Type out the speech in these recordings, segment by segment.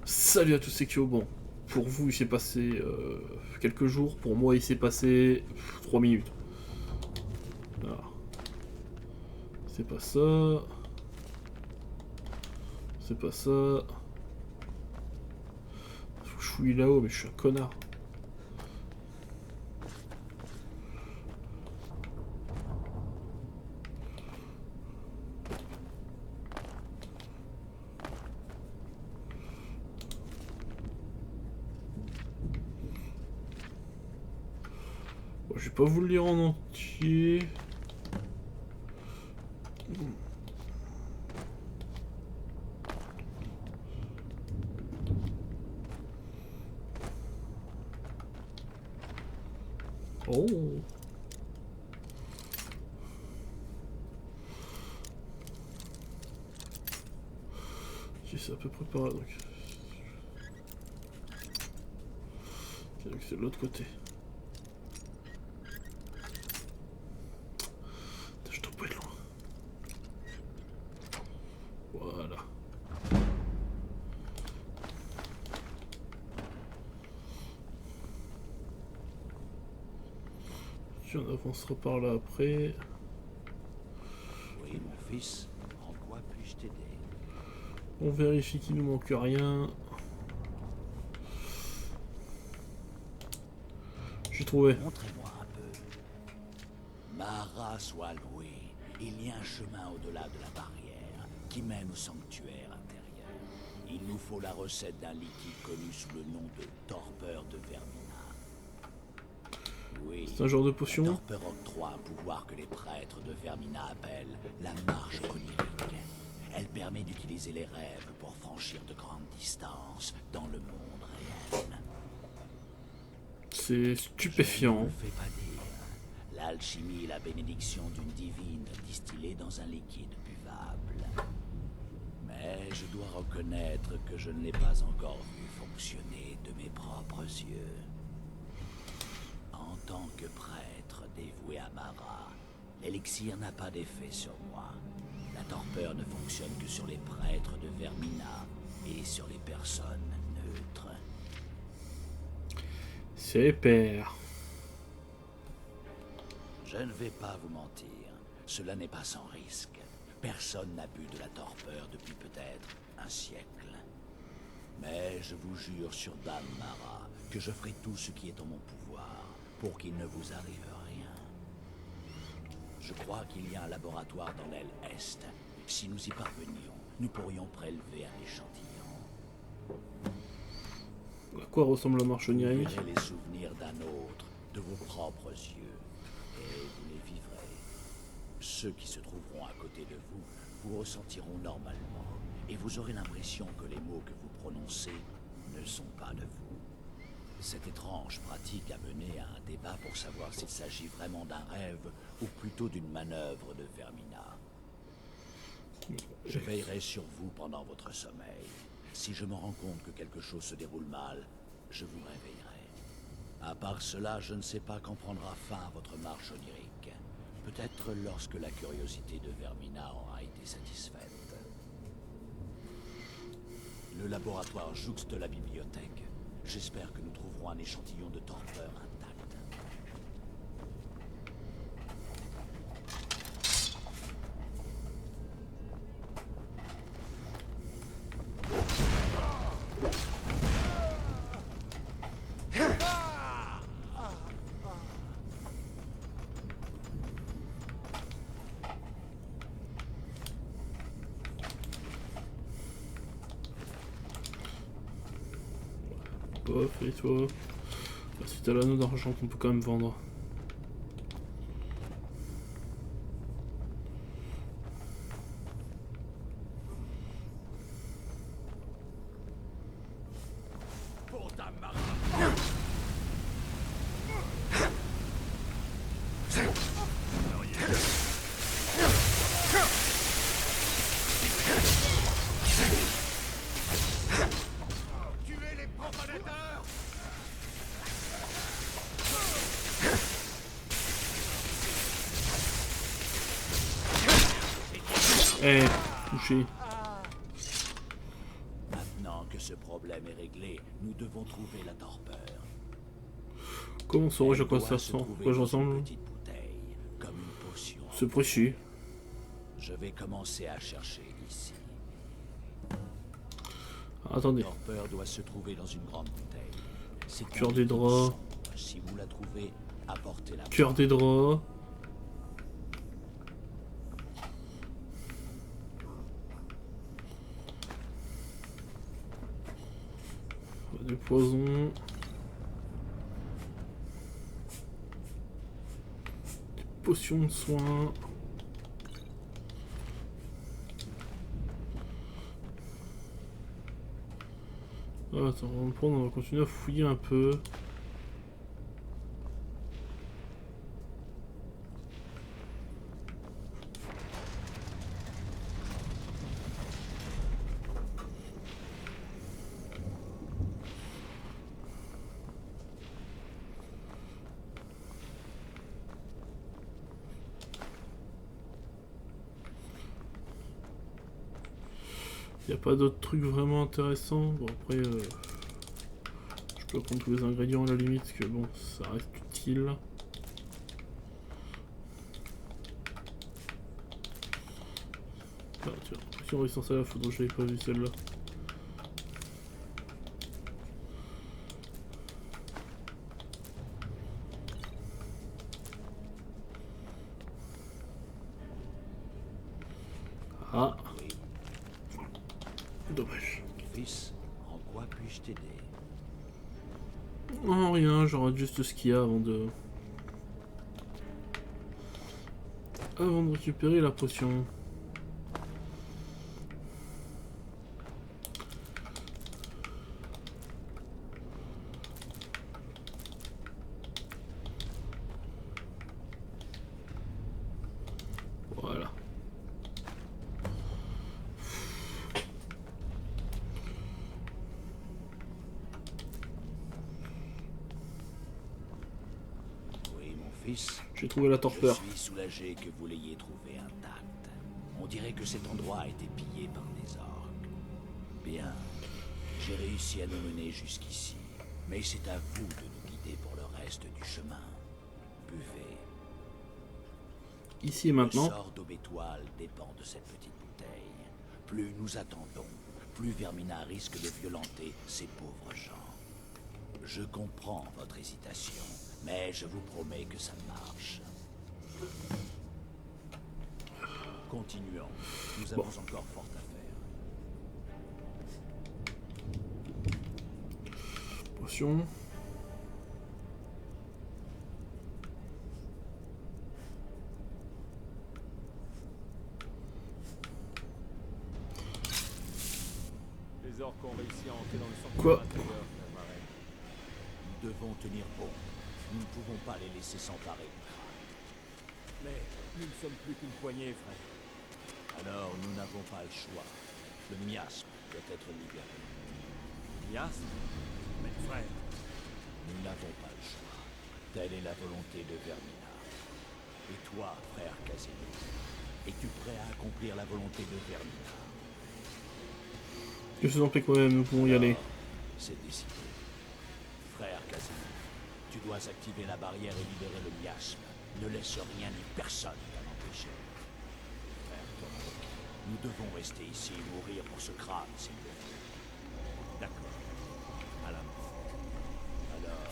Salut à tous, c'est Kyo. Bon, pour vous, il s'est passé quelques jours. Pour moi, il s'est passé 3 minutes. Voilà. C'est pas ça. C'est pas ça. Faut que je fouille là-haut, mais je suis un connard. Bon, je vais pas vous le lire en entier. Oh. Ok, c'est à peu près par là, donc. Ok, donc c'est de l'autre côté. Putain, je dois pas être loin. Voilà. Ok, on avancera par là après. Oui, mon fils, en quoi puis-je t'aider? On vérifie qu'il nous manque rien. J'ai trouvé. Montrez-moi un peu. Mara soit louée, il y a un chemin au-delà de la barrière qui mène au sanctuaire intérieur. Il nous faut la recette d'un liquide connu sous le nom de torpeur de Vermina. Oui, C'est un genre de la potion. torpeur octroie un pouvoir que les prêtres de Vermina appellent la marche onirique. Elle permet d'utiliser les rêves pour franchir de grandes distances dans le monde réel. C'est stupéfiant. Je ne le fais pas dire. L'alchimie est la bénédiction d'une divine distillée dans un liquide buvable. Mais je dois reconnaître que je ne l'ai pas encore vu fonctionner de mes propres yeux. En tant que prêtre dévoué à Mara, l'élixir n'a pas d'effet sur moi. La torpeur ne fonctionne que sur les prêtres de Vermina et sur les personnes neutres. C'est père. Je ne vais pas vous mentir, cela n'est pas sans risque. Personne n'a bu de la torpeur depuis peut-être un siècle. Mais je vous jure sur Dame Mara que je ferai tout ce qui est en mon pouvoir pour qu'il ne vous arrive rien. Je crois qu'il y a un laboratoire dans l'aile Est. Si nous y parvenions, nous pourrions prélever un échantillon. À quoi ressemble la marche Vous onirique? verrez les souvenirs d'un autre de vos propres yeux, et vous les vivrez. Ceux qui se trouveront à côté de vous vous ressentiront normalement, et vous aurez l'impression que les mots que vous prononcez ne sont pas de vous. Cette étrange pratique a mené à un débat pour savoir s'il s'agit vraiment d'un rêve ou plutôt d'une manœuvre de Vermina. Je veillerai sur vous pendant votre sommeil. Si je me rends compte que quelque chose se déroule mal, je vous réveillerai. À part cela, je ne sais pas quand prendra fin votre marche onirique. Peut-être lorsque la curiosité de Vermina aura été satisfaite. Le laboratoire jouxte la bibliothèque. J'espère que nous trouverons un échantillon de torpeur intact. Bof, et toi? Ah, si t'as l'anneau d'argent qu'on peut quand même vendre. Eh, touché. Maintenant que ce problème est réglé, nous devons trouver la torpeur. Comment saurais-je à quoi Elle ça doit se ressemble? trouver Quoi je dans une ressemble? petite bouteille, comme une potion. C'est précis. Je vais commencer à chercher ici. Attendez. La torpeur doit se trouver dans une grande bouteille. C'est Cœur un des liquide draps. sombre. Si vous la trouvez, apportez-la. Cœur des draps. Des poisons. Des potions de soins. Ah, attends, on va prendre, on va continuer à fouiller un peu. Il n'y a pas d'autres trucs vraiment intéressants. Bon, après, je peux prendre tous les ingrédients à la limite, parce que bon, ça reste utile. Ah, tiens, si on résistance à la foudre, je l'avais pas vu celle-là. Ah, Oui, dommage. fils, en quoi puis-je t'aider? Non, rien, je regarde juste ce qu'il y a avant de... Avant de récupérer la potion. Voilà. Oui, mon fils. J'ai trouvé la Je torpeur. suis soulagé que vous l'ayez trouvé intact. On dirait que cet endroit a été pillé par des orques. Bien. J'ai réussi à nous mener jusqu'ici. Mais c'est à vous de nous guider pour le reste du chemin. Buvez. Ici et Le maintenant. sort d'Aubétoile dépend de cette petite bouteille. Plus nous attendons, plus Vermina risque de violenter ces pauvres gens. Je comprends votre hésitation, mais je vous promets que ça marche. Continuons. Nous avons encore fort à faire. Potion. Les orques ont réussi à entrer dans le Quoi? sanctuaire intérieur, frère Marais. Nous devons tenir bon. Nous ne pouvons pas les laisser s'emparer du crâne. Mais nous ne sommes plus qu'une poignée, frère. Alors nous n'avons pas le choix. Le miasme doit être libéré. Mias? Mais frère, Nous n'avons pas le choix. Telle est la volonté de Vermina. Et toi, frère Casimir, es-tu prêt à accomplir la volonté de Vermina? Je vous en prie quand même, nous pouvons y aller. C'est décidé. Frère Casimir, tu dois activer la barrière et libérer le miasme. Ne laisse rien ni personne t'en empêcher. Frère Torok, nous devons rester ici et mourir pour ce crâne, s'il le faut. d'accord. À la mort. Alors,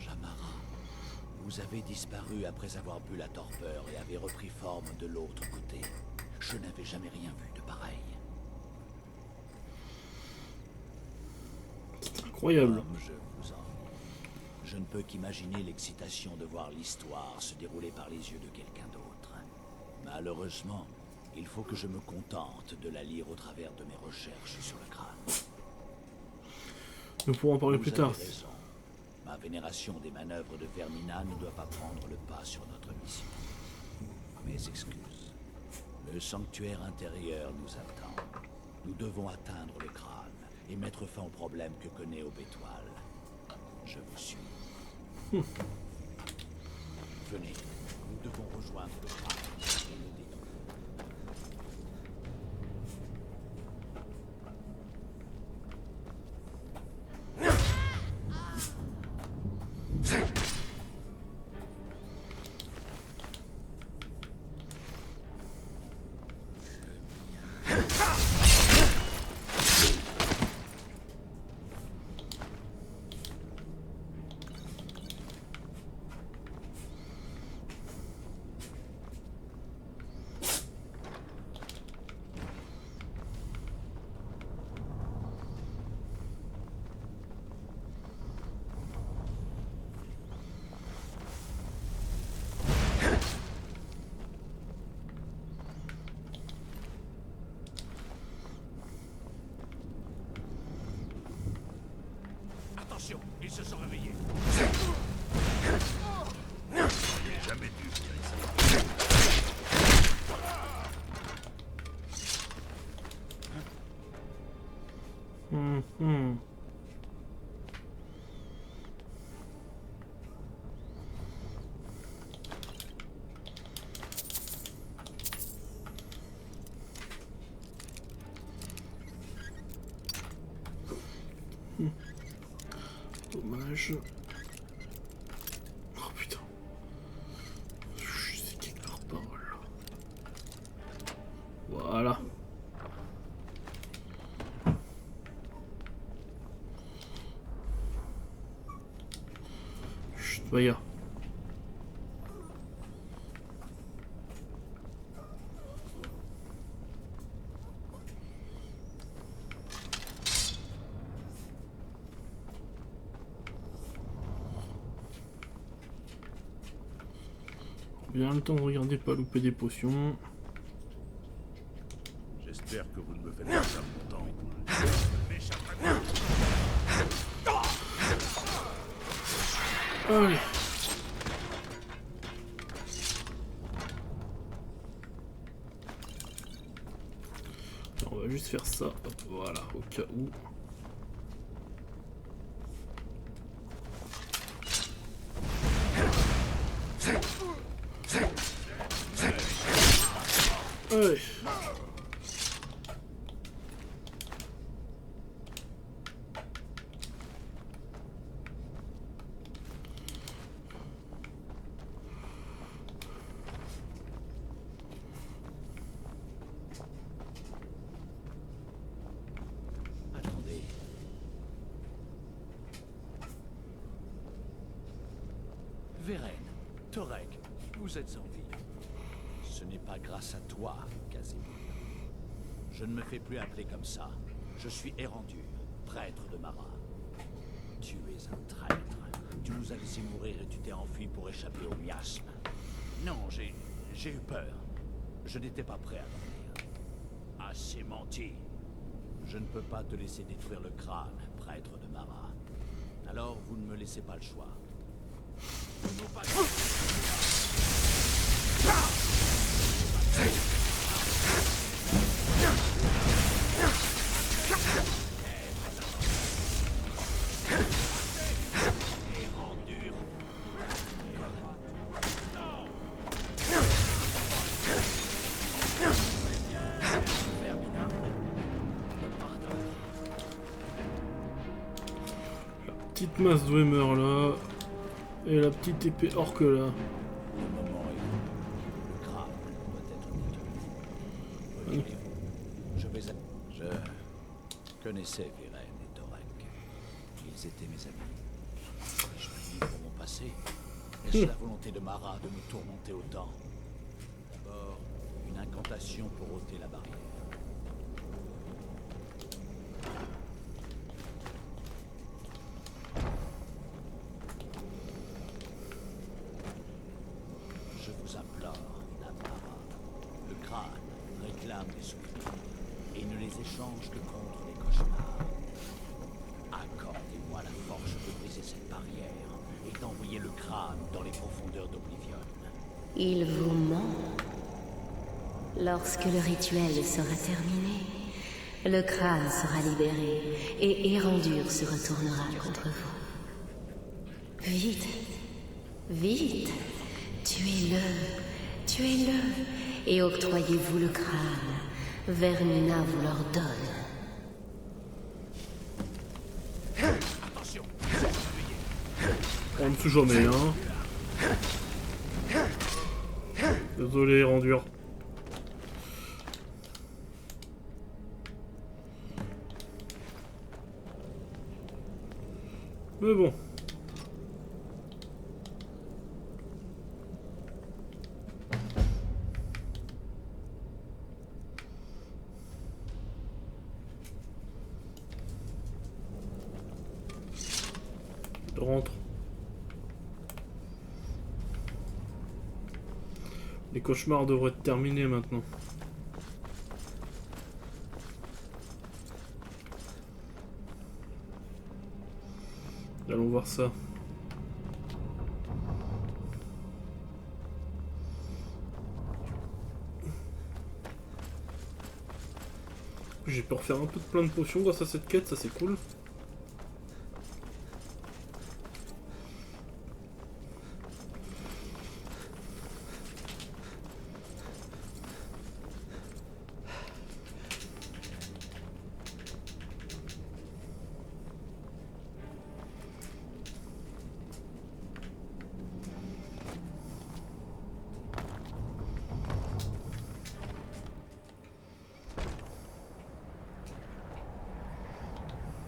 étrange, Amara. Vous avez disparu après avoir bu la torpeur et avez repris forme de l'autre côté. Je n'avais jamais rien vu de pareil. Incroyable. Comme je vous envie. Je ne peux qu'imaginer l'excitation de voir l'histoire se dérouler par les yeux de quelqu'un d'autre. Malheureusement, il faut que je me contente de la lire au travers de mes recherches sur le crâne. Nous pourrons en parler Vous plus avez tard. raison. Ma vénération des manœuvres de Vermina ne doit pas prendre le pas sur notre mission. Mes excuses. Le sanctuaire intérieur nous attend. Nous devons atteindre le crâne et mettre fin au problème que connaît Aubétoile. Je vous suis. Venez, nous devons rejoindre le crâne et le détruire. Attention, ils se sont réveillés. Jamais dû venir ici. Dommage. Oh putain. Je sais quelque part par là. Voilà. Chut, Maya. Bien le temps de regarder pas louper des potions. J'espère que vous ne me faites pas perdre mon temps. Allez. On va juste faire ça, hop, voilà, au cas où. Allez. Attendez. Vérène, Torek, vous êtes en vie. Ce n'est pas grâce à toi, Casimir. Je ne me fais plus appeler comme ça. Je suis Erandur, prêtre de Mara. Tu es un traître. Tu nous as laissé mourir et tu t'es enfui pour échapper au miasme. Non, j'ai eu peur. Je n'étais pas prêt à dormir. Assez menti. Je ne peux pas te laisser détruire le crâne, prêtre de Mara. Alors vous ne me laissez pas le choix. Nous pas... Petite masse Dwemer là. Et la petite épée orque là. Le moment est venu. Le crâne doit être détruit. Retirez-vous. Je connaissais Vérène et Torek. Ils étaient mes amis. Je suis venu pour mon Est-ce la volonté de Mara de me tourmenter autant? D'abord, une incantation pour ôter la barrière. Je vous implore, Dame Mara. Le crâne réclame des souvenirs et ne les échange que contre les cauchemars. Accordez-moi la force de briser cette barrière et d'envoyer le crâne dans les profondeurs d'Oblivion. Il vous ment. Lorsque le rituel sera terminé, le crâne sera libéré et Erandur se retournera contre vous. Vite, vite, tuez-le, et octroyez-vous le crâne. Vermina vous l'ordonne. Attention! On ne tue jamais, hein. Désolé, Randur. Mais bon. Je rentre. Les cauchemars devraient être terminés maintenant. Allons voir ça. J'ai pu refaire un peu de plein de potions grâce à cette quête, ça c'est cool.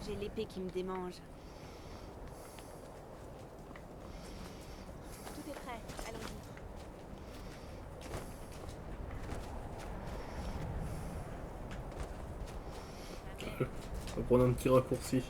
J'ai l'épée qui me démange. Tout est prêt, allons-y. On va prendre un petit raccourci.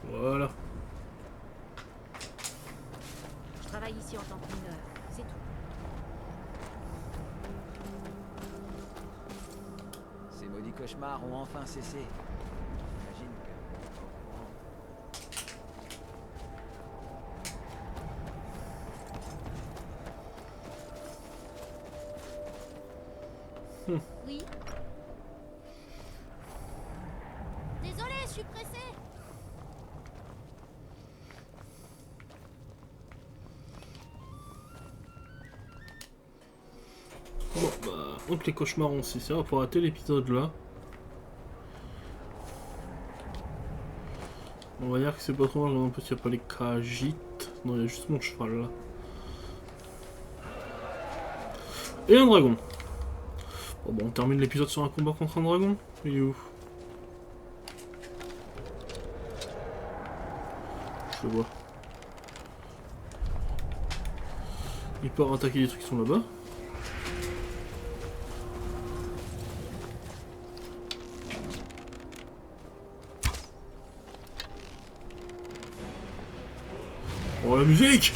Voilà. Je travaille ici en tant que mineur, c'est tout. Ces maudits cauchemars ont enfin cessé. J'imagine Oui. Désolé, je suis pressée. Bon, bah, donc les cauchemars ont cessé, on va pouvoir arrêter l'épisode là. On va dire que c'est pas trop mal, en plus il n'y a pas les Khajiit. Non, il y a juste mon cheval là. Et un dragon. Bon, on termine l'épisode sur un combat contre un dragon. Il est où? Je le vois. Il part attaquer les trucs qui sont là-bas. Oh la musique!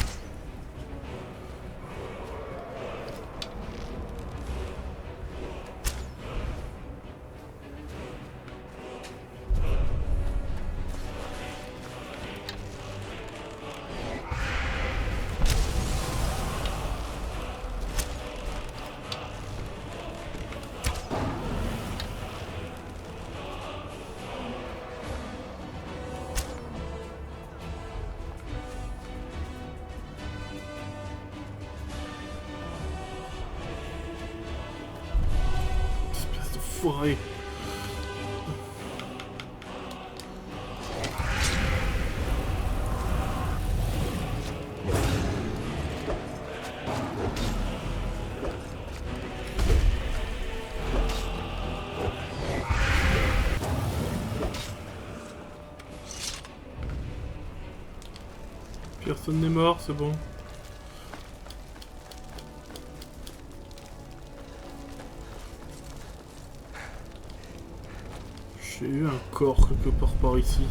Espèce de foiré. Personne n'est mort, c'est bon. J'ai eu un corps quelque part par ici.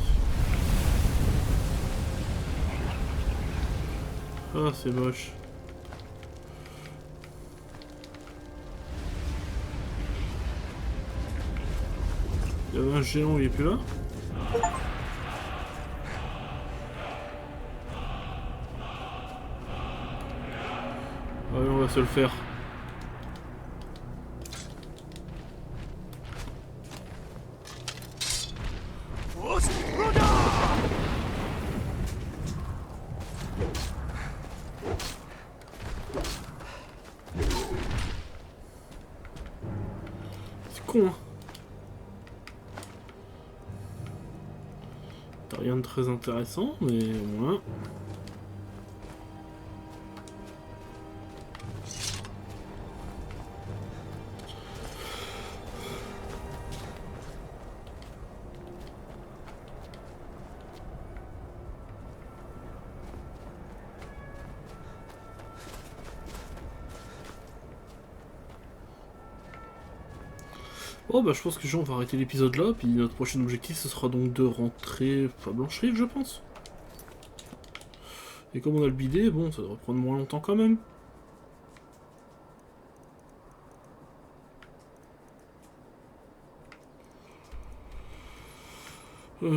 Ah, c'est moche. Il y avait un géant, il est plus là? Allez, on va se le faire. C'est con, hein. T'as rien de très intéressant, mais au moins... Oh bah je pense que les gens vont arrêter l'épisode là, puis notre prochain objectif ce sera donc de rentrer à Blancherive je pense. Et comme on a le bidet, bon ça devrait prendre moins longtemps quand même.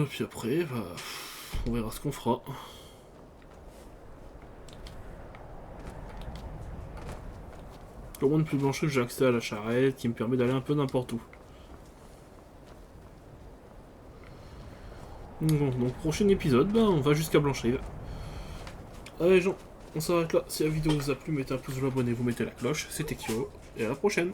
Puis après, bah, on verra ce qu'on fera. Au moins depuis Blancherive j'ai accès à la charrette qui me permet d'aller un peu n'importe où. Bon, donc prochain épisode, ben, on va jusqu'à Blancherive. Allez gens, on s'arrête là. Si la vidéo vous a plu, mettez un pouce bleu, abonnez-vous, mettez la cloche. C'était Kyo, et à la prochaine.